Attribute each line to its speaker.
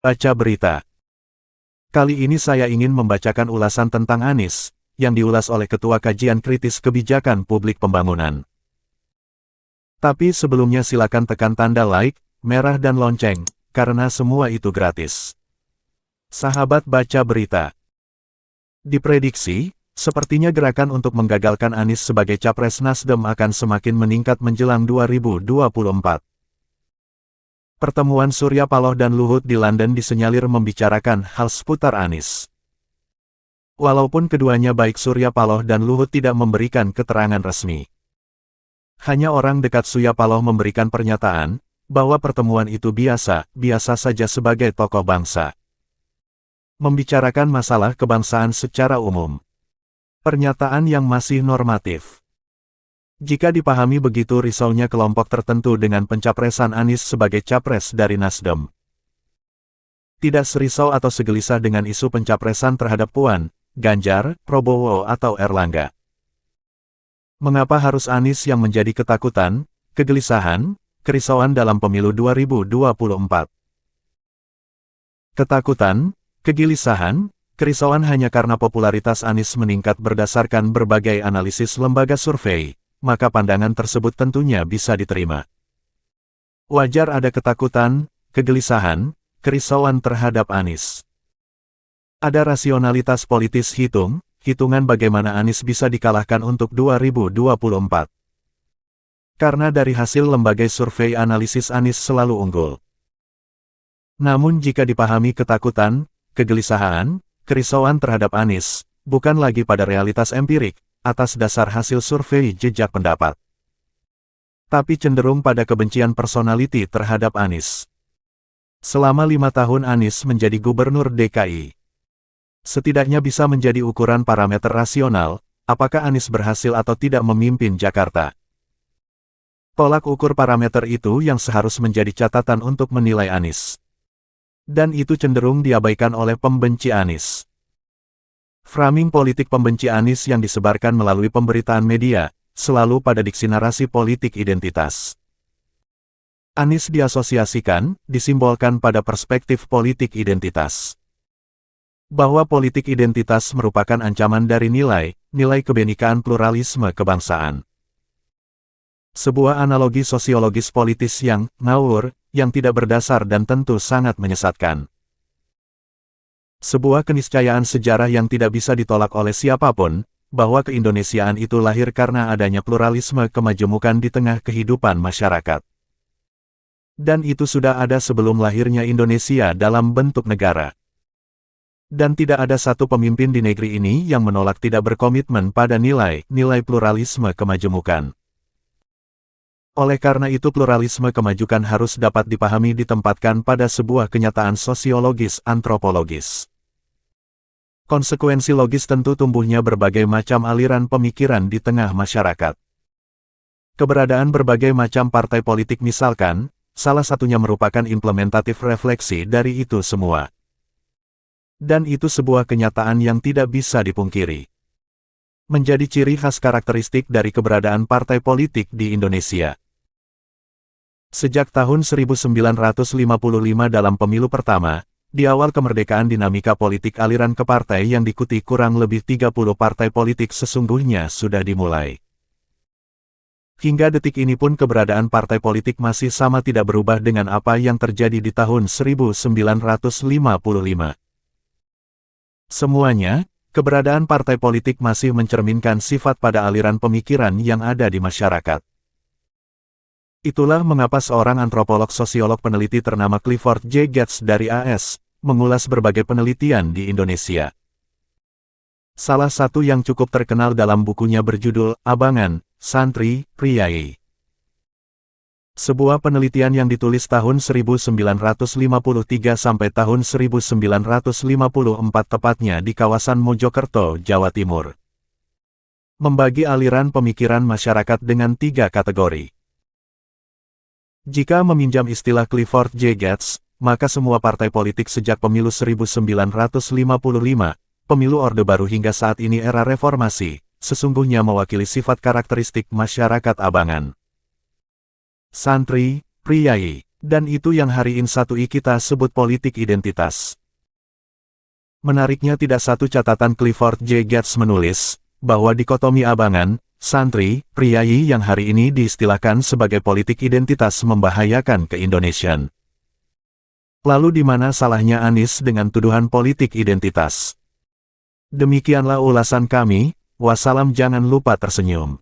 Speaker 1: Baca berita. Kali ini saya ingin membacakan ulasan tentang Anies, yang diulas oleh Ketua Kajian Kritis Kebijakan Publik Pembangunan. Tapi sebelumnya silakan tekan tanda like, merah dan lonceng, karena semua itu gratis. Sahabat baca berita. Diprediksi, sepertinya gerakan untuk menggagalkan Anies sebagai capres Nasdem akan semakin meningkat menjelang 2024. Pertemuan Surya Paloh dan Luhut di London disenyalir membicarakan hal seputar Anies. Walaupun keduanya baik Surya Paloh dan Luhut tidak memberikan keterangan resmi. Hanya orang dekat Surya Paloh memberikan pernyataan, bahwa pertemuan itu biasa saja sebagai tokoh bangsa. Membicarakan masalah kebangsaan secara umum. Pernyataan yang masih normatif. Jika dipahami begitu risaunya kelompok tertentu dengan pencapresan Anies sebagai capres dari Nasdem. Tidak serisau atau segelisah dengan isu pencapresan terhadap Puan, Ganjar, Prabowo atau Erlangga. Mengapa harus Anies yang menjadi ketakutan, kegelisahan, kerisauan dalam pemilu 2024? Ketakutan, kegelisahan, kerisauan hanya karena popularitas Anies meningkat berdasarkan berbagai analisis lembaga survei, maka pandangan tersebut tentunya bisa diterima. Wajar ada ketakutan, kegelisahan, kerisauan terhadap Anies. Ada rasionalitas politis hitungan bagaimana Anies bisa dikalahkan untuk 2024. Karena dari hasil lembaga survei analisis Anies selalu unggul. Namun jika dipahami ketakutan, kegelisahan, kerisauan terhadap Anies, bukan lagi pada realitas empirik, atas dasar hasil survei jejak pendapat. Tapi cenderung pada kebencian personality terhadap Anies. Selama 5 tahun Anies menjadi gubernur DKI. Setidaknya bisa menjadi ukuran parameter rasional, apakah Anies berhasil atau tidak memimpin Jakarta. Tolak ukur parameter itu yang seharusnya menjadi catatan untuk menilai Anies. Dan itu cenderung diabaikan oleh pembenci Anies. Framing politik pembenci Anies yang disebarkan melalui pemberitaan media, selalu pada diksi narasi politik identitas. Anies diasosiasikan, disimbolkan pada perspektif politik identitas. Bahwa politik identitas merupakan ancaman dari nilai kebenekaan pluralisme kebangsaan. Sebuah analogi sosiologis politis yang ngawur, yang tidak berdasar dan tentu sangat menyesatkan. Sebuah keniscayaan sejarah yang tidak bisa ditolak oleh siapapun, bahwa keindonesiaan itu lahir karena adanya pluralisme kemajemukan di tengah kehidupan masyarakat. Dan itu sudah ada sebelum lahirnya Indonesia dalam bentuk negara. Dan tidak ada satu pemimpin di negeri ini yang menolak tidak berkomitmen pada nilai pluralisme kemajemukan. Oleh karena itu pluralisme kemajukan harus dapat dipahami ditempatkan pada sebuah kenyataan sosiologis antropologis. Konsekuensi logis tentu tumbuhnya berbagai macam aliran pemikiran di tengah masyarakat. Keberadaan berbagai macam partai politik misalkan, salah satunya merupakan implementatif refleksi dari itu semua. Dan itu sebuah kenyataan yang tidak bisa dipungkiri. Menjadi ciri khas karakteristik dari keberadaan partai politik di Indonesia. Sejak tahun 1955 dalam pemilu pertama, di awal kemerdekaan dinamika politik aliran ke partai yang diikuti kurang lebih 30 partai politik sesungguhnya sudah dimulai. Hingga detik ini pun keberadaan partai politik masih sama tidak berubah dengan apa yang terjadi di tahun 1955. Semuanya, keberadaan partai politik masih mencerminkan sifat pada aliran pemikiran yang ada di masyarakat. Itulah mengapa seorang antropolog sosiolog peneliti ternama Clifford J. Geertz dari AS, mengulas berbagai penelitian di Indonesia. Salah satu yang cukup terkenal dalam bukunya berjudul Abangan, Santri, Priai. Sebuah penelitian yang ditulis tahun 1953 sampai tahun 1954 tepatnya di kawasan Mojokerto, Jawa Timur. Membagi aliran pemikiran masyarakat dengan 3 kategori. Jika meminjam istilah Clifford J. Geertz, maka semua partai politik sejak pemilu 1955, pemilu Orde Baru hingga saat ini era reformasi, sesungguhnya mewakili sifat karakteristik masyarakat abangan. Santri, priai, Dan itu yang hari ini kita sebut politik identitas. Menariknya tidak satu catatan Clifford J. Geertz menulis, bahwa dikotomi abangan, santri, priayi yang hari ini diistilahkan sebagai politik identitas membahayakan ke-Indonesian. Lalu di mana salahnya Anies dengan tuduhan politik identitas? Demikianlah ulasan kami, wassalam, jangan lupa tersenyum.